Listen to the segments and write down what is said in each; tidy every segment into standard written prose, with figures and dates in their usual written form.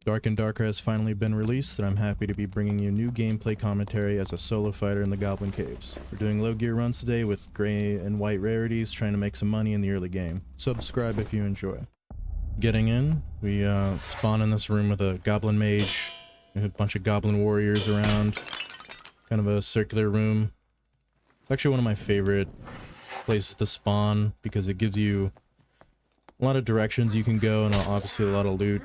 Dark&Darker has finally been released, and I'm happy to be bringing you new gameplay commentary as a solo fighter in the Goblin Caves. We're doing low gear runs today with gray and white rarities, trying to make some money in the early game. Subscribe if you enjoy. Getting in, we spawn in this room with a goblin mage, and a bunch of goblin warriors around. Kind of a circular room. It's actually one of my favorite places to spawn, because it gives you a lot of directions you can go, and obviously a lot of loot.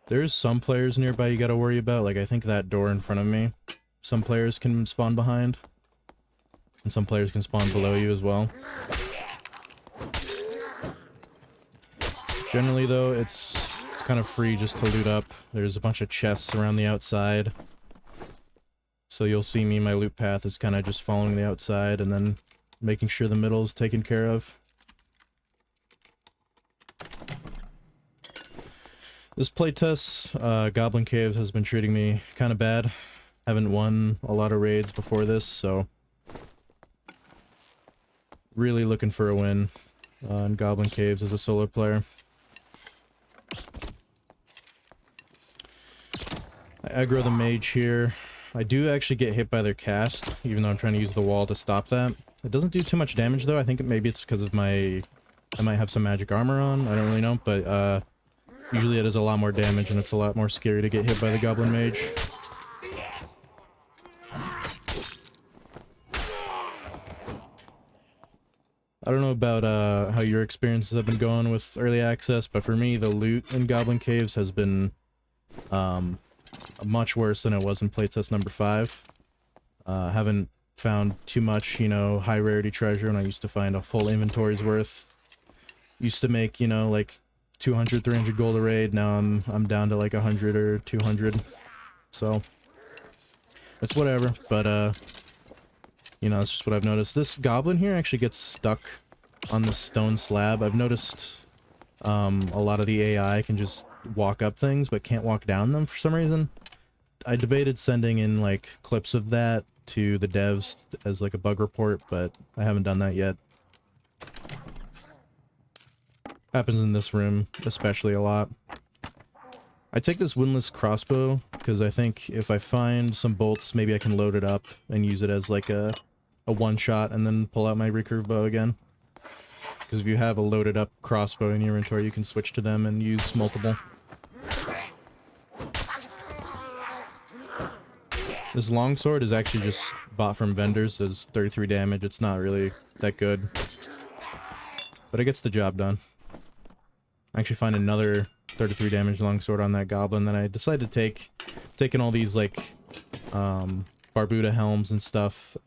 There's some players nearby you gotta worry about, like I think that door in front of me. Some players can spawn behind, and some players can spawn below you as well. Generally though, it's kind of free just to loot up. There's a bunch of chests around the outside. So you'll see me, my loot path is kind of just following the outside and then making sure the middle is taken care of. This playtest, Goblin Caves has been treating me kind of bad. Haven't won a lot of raids before this, so really looking for a win in Goblin Caves as a solo player. I aggro the mage here. I do actually get hit by their cast, even though I'm trying to use the wall to stop that. It doesn't do too much damage though. I think maybe it's because of I might have some magic armor on. I don't really know, but usually it does a lot more damage, and it's a lot more scary to get hit by the Goblin Mage. I don't know about how your experiences have been going with early access, but for me, the loot in Goblin Caves has been much worse than it was in playtest number 5. Haven't found too much, you know, high rarity treasure, and I used to find a full inventory's worth. Used to make, you know, like 200, 300 gold a raid. Now I'm down to like 100 or 200. So it's whatever, but you know, it's just what I've noticed. This goblin here actually gets stuck on the stone slab. I've noticed a lot of the AI can just walk up things but can't walk down them for some reason. I debated sending in like clips of that to the devs as like a bug report, but I haven't done that yet. Happens in this room especially a lot. I take this windlass crossbow because I think if I find some bolts, maybe I can load it up and use it as like a one-shot and then pull out my recurve bow again. Because if you have a loaded up crossbow in your inventory, you can switch to them and use multiple. This longsword is actually just bought from vendors. Does 33 damage. It's not really that good, but it gets the job done. I actually find another 33 damage longsword on that goblin that I decided to taking all these like Barbuda helms and stuff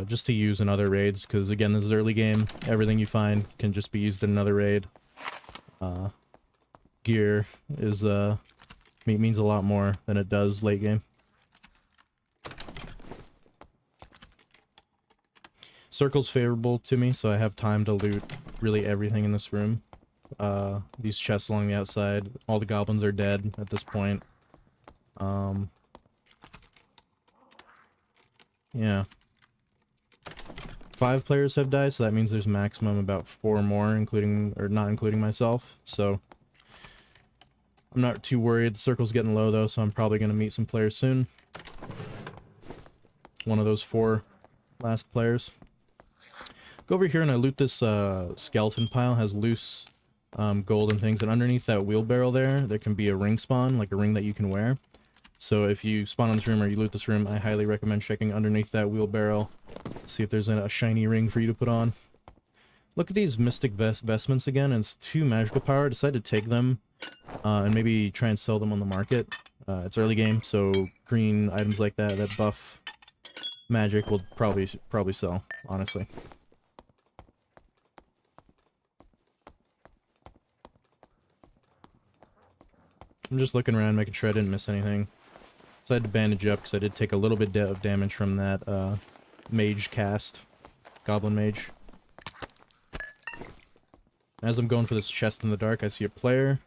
just to use in other raids, because again, this is early game. Everything you find can just be used in another raid. Gear is means a lot more than it does late game. Circle's favorable to me, so I have time to loot really everything in this room. These chests along the outside, all the goblins are dead at this point. Yeah. 5 players have died, so that means there's maximum about 4 more, including, or not including myself, so I'm not too worried. The circle's getting low though, so I'm probably gonna meet some players soon. One of those 4 last players. Go over here and I loot this skeleton pile. Has loose gold and things, and underneath that wheelbarrow there can be a ring spawn, like a ring that you can wear. So if you spawn on this room or you loot this room, I highly recommend checking underneath that wheelbarrow, see if there's a shiny ring for you to put on. Look at these mystic vestments again, and it's 2 magical power. I decided to take them and maybe try and sell them on the market. It's early game, so green items like that buff magic will probably sell, honestly. I'm just looking around, making sure I didn't miss anything. So I had to bandage up because I did take a little bit of damage from that mage cast, goblin mage. As I'm going for this chest in the dark, I see a player.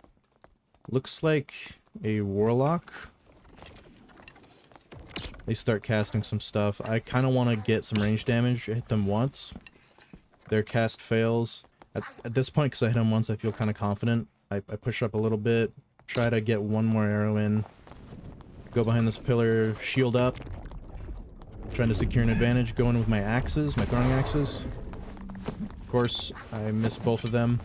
Looks like a warlock. They start casting some stuff. I kind of want to get some range damage. I hit them once. Their cast fails. At this point, because I hit them once, I feel kind of confident. I push up a little bit, try to get one more arrow in, go behind this pillar, shield up, trying to secure an advantage, go in with my axes, my throwing axes. Of course, I miss both of them.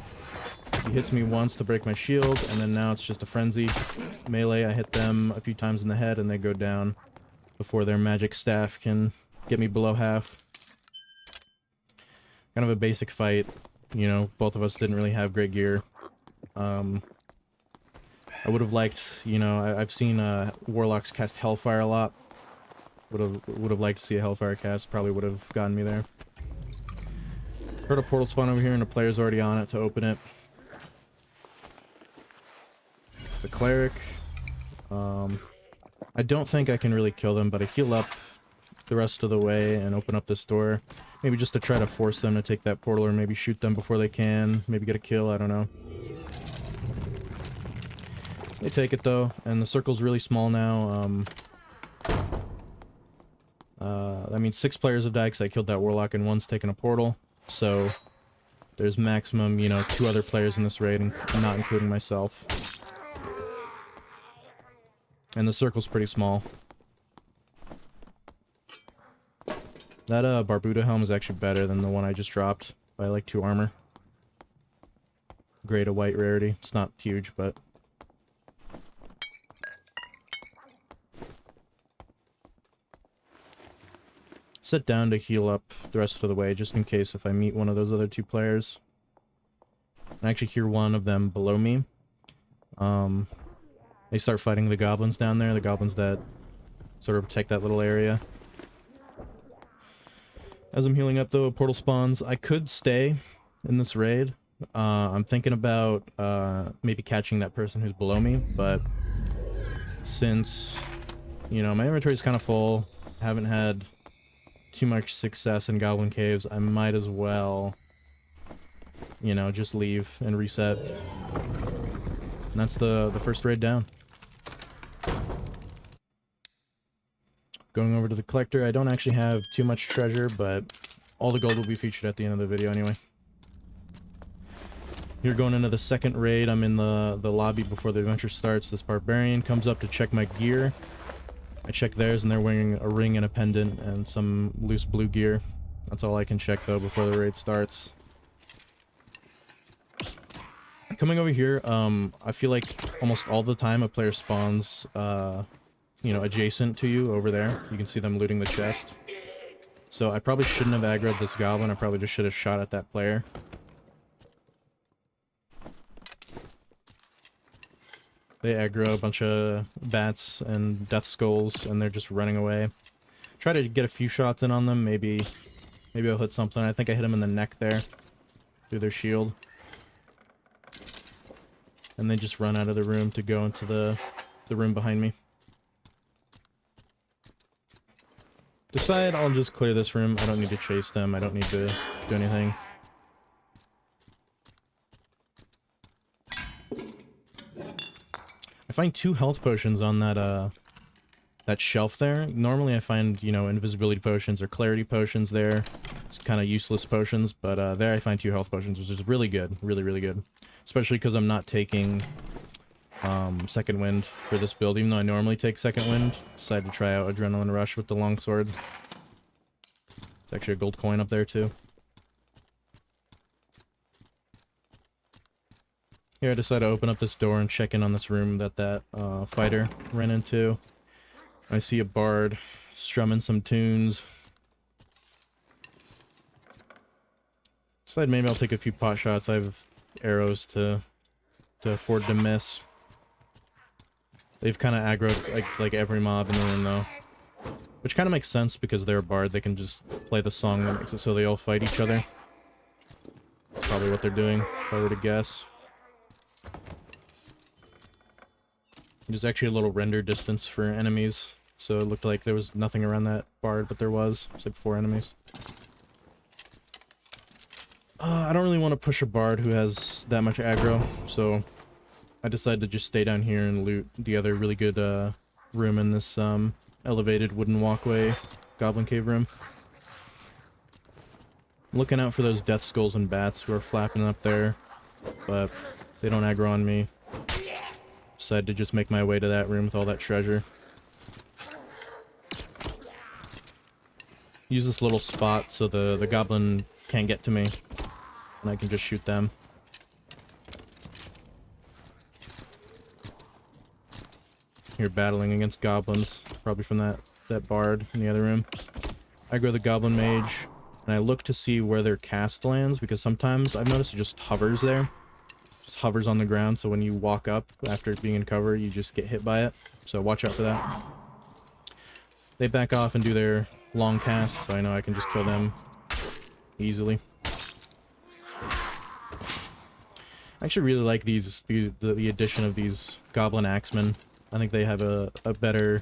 He hits me once to break my shield, and then now it's just a frenzy. Melee, I hit them a few times in the head and they go down before their magic staff can get me below half. Kind of a basic fight, you know, both of us didn't really have great gear. I would have liked, you know, I've seen Warlocks cast Hellfire a lot. Would have liked to see a Hellfire cast, probably would have gotten me there. Heard a portal spawn over here and a player's already on it to open it. The cleric. I don't think I can really kill them, but I heal up the rest of the way and open up this door. Maybe just to try to force them to take that portal, or maybe shoot them before they can. Maybe get a kill, I don't know. They take it though, and the circle's really small now. I mean 6 players have died because I killed that warlock and 1's taken a portal. So there's maximum, you know, 2 other players in this raid, and not including myself. And the circle's pretty small. That Barbuda helm is actually better than the one I just dropped by like 2 armor. Gray to white rarity. It's not huge, but sit down to heal up the rest of the way, just in case if I meet one of those other 2 players. I actually hear one of them below me. They start fighting the goblins down there, the goblins that sort of protect that little area. As I'm healing up though, a portal spawns. I could stay in this raid. I'm thinking about maybe catching that person who's below me, but since, you know, my inventory is kind of full, I haven't had too much success in Goblin Caves, I might as well, you know, just leave and reset. And that's the first raid down. Going over to the collector, I don't actually have too much treasure, but all the gold will be featured at the end of the video anyway. Here going into the second raid, I'm in the lobby before the adventure starts. This barbarian comes up to check my gear. I check theirs and they're wearing a ring and a pendant and some loose blue gear. That's all I can check though before the raid starts. Coming over here, I feel like almost all the time a player spawns, you know, adjacent to you over there. You can see them looting the chest. So I probably shouldn't have aggroed this goblin. I probably just should have shot at that player. They aggro a bunch of bats and death skulls, and they're just running away. Try to get a few shots in on them. Maybe I'll hit something. I think I hit him in the neck there through their shield. And they just run out of the room to go into the room behind me. Decide I'll just clear this room. I don't need to chase them. I don't need to do anything. I find 2 health potions on that shelf there. Normally I find, you know, invisibility potions or clarity potions there. It's kind of useless potions, but there I find 2 health potions, which is really good. Really, really good. Especially because I'm not taking second wind for this build, even though I normally take second wind. Decided to try out Adrenaline Rush with the longsword. It's actually a gold coin up there too. Here I decided to open up this door and check in on this room that fighter ran into. I see a bard strumming some tunes. Decided maybe I'll take a few pot shots. I have arrows to afford to miss. They've kind of aggroed like every mob in the room though, which kind of makes sense because they're a bard. They can just play the song that makes it so they all fight each other. That's probably what they're doing, if I were to guess. There's actually a little render distance for enemies, so it looked like there was nothing around that bard, but there was. It's like 4 enemies. I don't really want to push a bard who has that much aggro, so I decided to just stay down here and loot the other really good room in this elevated wooden walkway Goblin Cave room. I'm looking out for those death skulls and bats who are flapping up there, but They don't aggro on me. Decided to just make my way to that room with all that treasure. Use this little spot so the goblin can't get to me. And I can just shoot them. You're battling against goblins. Probably from that bard in the other room. I go to the goblin mage. And I look to see where their cast lands. Because sometimes I've noticed it just hovers there. Just hovers on the ground. So when you walk up after being in cover, you just get hit by it. So watch out for that. They back off and do their long cast, so I know I can just kill them easily. I actually really like the addition of these goblin axemen. I think they have a better,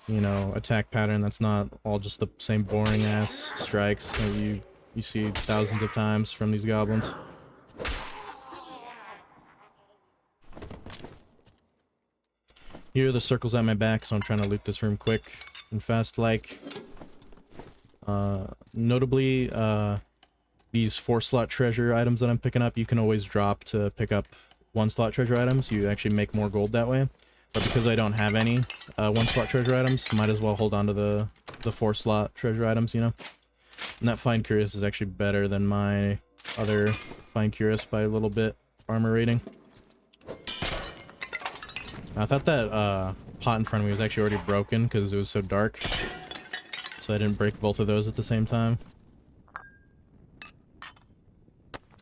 you know, attack pattern that's not all just the same boring ass strikes that you see thousands of times from these goblins. Here are the circles at my back, so I'm trying to loot this room quick and fast like. Notably, these 4-slot treasure items that I'm picking up, you can always drop to pick up 1-slot treasure items. You actually make more gold that way. But because I don't have any 1-slot treasure items, might as well hold on to the 4-slot treasure items, you know? And that Find Curious is actually better than my other Find Curious by a little bit armor rating. I thought that pot in front of me was actually already broken because it was so dark. So I didn't break both of those at the same time.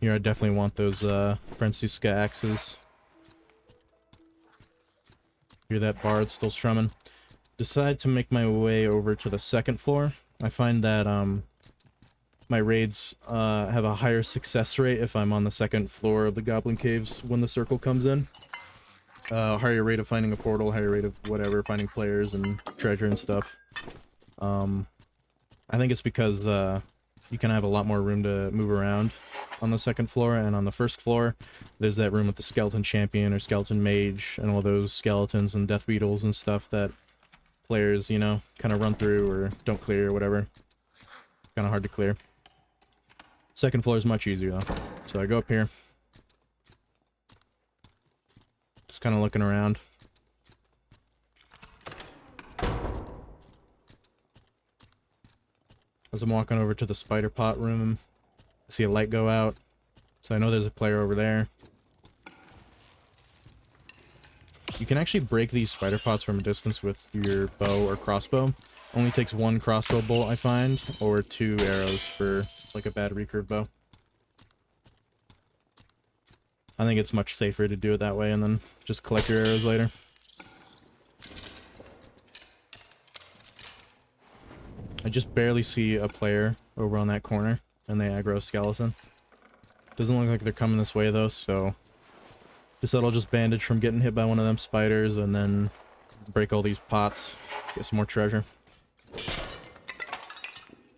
Here I definitely want those Francisca axes. Hear that bard still strumming. Decide to make my way over to the second floor. I find that my raids have a higher success rate if I'm on the second floor of the Goblin Caves when the circle comes in. Higher rate of finding a portal, higher rate of whatever, finding players and treasure and stuff. I think it's because you can have a lot more room to move around on the second floor, and on the first floor there's that room with the skeleton champion or skeleton mage and all those skeletons and death beetles and stuff that players, you know, kind of run through or don't clear or whatever. Kind of hard to clear. Second floor is much easier though. So I go up here. Just kind of looking around. As I'm walking over to the spider pot room, I see a light go out, so I know there's a player over there. You can actually break these spider pots from a distance with your bow or crossbow. Only takes 1 crossbow bolt, I find, or 2 arrows for like a bad recurve bow. I think it's much safer to do it that way and then just collect your arrows later. I just barely see a player over on that corner, and they aggro a skeleton. Doesn't look like they're coming this way though, so guess that'll just bandage from getting hit by one of them spiders and then break all these pots, get some more treasure.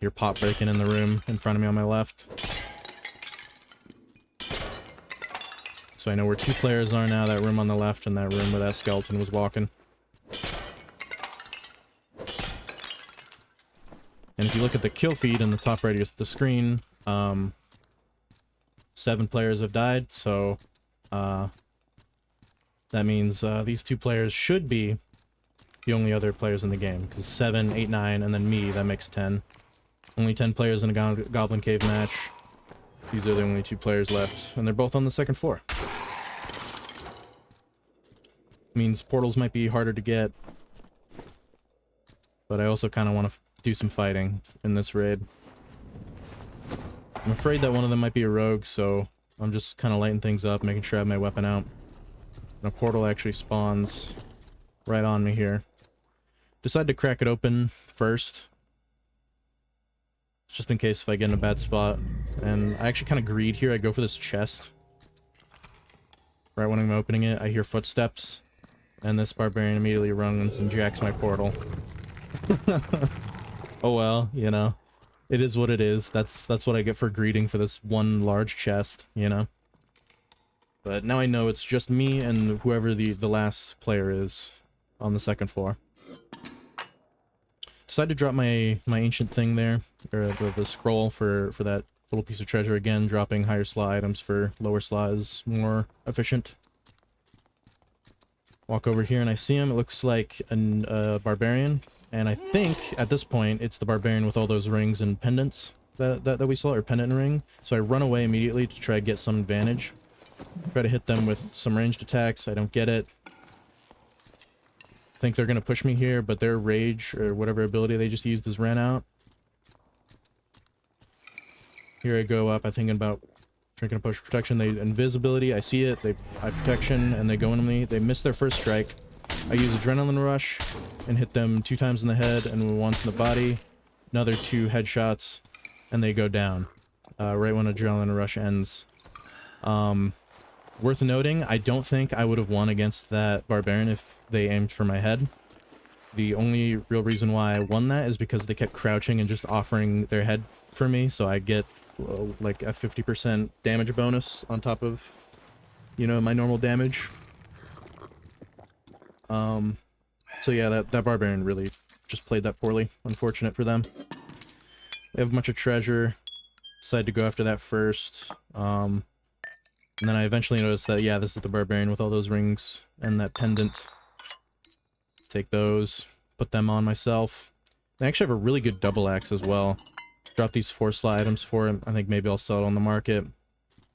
Hear pot breaking in the room in front of me on my left. So I know where 2 players are now, that room on the left and that room where that skeleton was walking. And if you look at the kill feed in the top right of the screen, 7 players have died, so that means these 2 players should be the only other players in the game, because 7, 8, 9, and then me, that makes 10. Only 10 players in a Goblin Cave match. These are the only 2 players left, and they're both on the second floor. Means portals might be harder to get, but I also kind of want to do some fighting in this raid. I'm afraid that one of them might be a rogue, so I'm just kind of lighting things up, making sure I have my weapon out. And a portal actually spawns right on me here. Decide to crack it open first, just in case if I get in a bad spot. And I actually kind of greed here. I go for this chest. Right when I'm opening it, I hear footsteps, and this barbarian immediately runs and jacks my portal. Oh well, you know, it is what it is. That's what I get for greeting for this one large chest, you know. But now I know it's just me and whoever the last player is on the second floor. Decided to drop my ancient thing there, or the scroll for that Little piece of treasure again, dropping higher slot items for lower slot is more efficient. Walk over here and I see him. It looks like a barbarian. And I think, at this point, it's the barbarian with all those rings and pendants that we saw, or pendant ring. So I run away immediately to try to get some advantage. Try to hit them with some ranged attacks. I don't get it. Think they're going to push me here, but their rage, or whatever ability they just used, is ran out. Here I go up, I'm thinking about drinking a potion of protection. They invisibility, I see it, I protection, and they go into me. They miss their first strike. I use adrenaline rush and hit them 2 times in the head and once in the body. Another 2 headshots, and they go down. Right when adrenaline rush ends. Worth noting, I don't think I would have won against that barbarian if they aimed for my head. The only real reason why I won that is because they kept crouching and just offering their head for me, so I get like a 50% damage bonus on top of, you know, my normal damage. So yeah, that barbarian really just played that poorly. Unfortunate for them. They have a bunch of treasure. Decided to go after that first. And then I eventually noticed that, yeah, this is the barbarian with all those rings and that pendant. Take those, put them on myself. I actually have a really good double axe as well. Drop these 4 slot items for him. I think maybe I'll sell it on the market.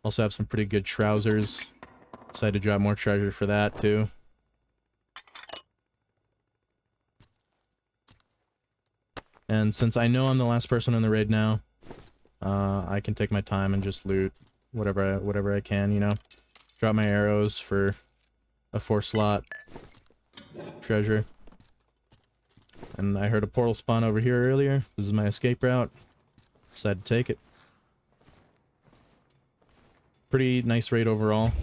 Also have some pretty good trousers. Decided to drop more treasure for that too. And since I know I'm the last person in the raid now, I can take my time and just loot whatever I can, you know. Drop my arrows for a 4 slot treasure. And I heard a portal spawn over here earlier. This is my escape route. Decided to take it. Pretty nice raid overall.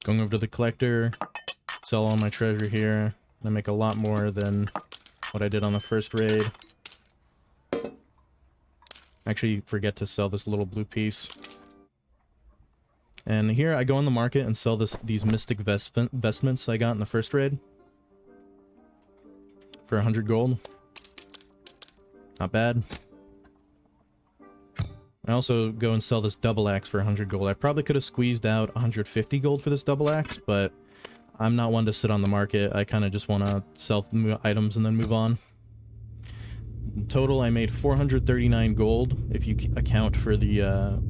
Going over to the collector, sell all my treasure here. I make a lot more than what I did on the first raid. Actually, forget to sell this little blue piece. And here I go on the market and sell these mystic vestments I got in the first raid. For 100 gold. Not bad. I also go and sell this double axe for 100 gold. I probably could have squeezed out 150 gold for this double axe, but I'm not one to sit on the market. I kind of just want to sell items and then move on. In total, I made 439 gold, if you account for the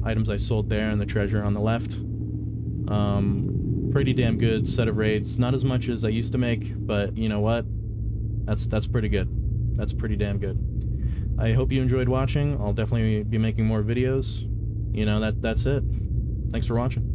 items I sold there and the treasure on the left. Pretty damn good set of raids. Not as much as I used to make, but you know what? That's pretty good. That's pretty damn good. I hope you enjoyed watching. I'll definitely be making more videos. You know, that's it. Thanks for watching.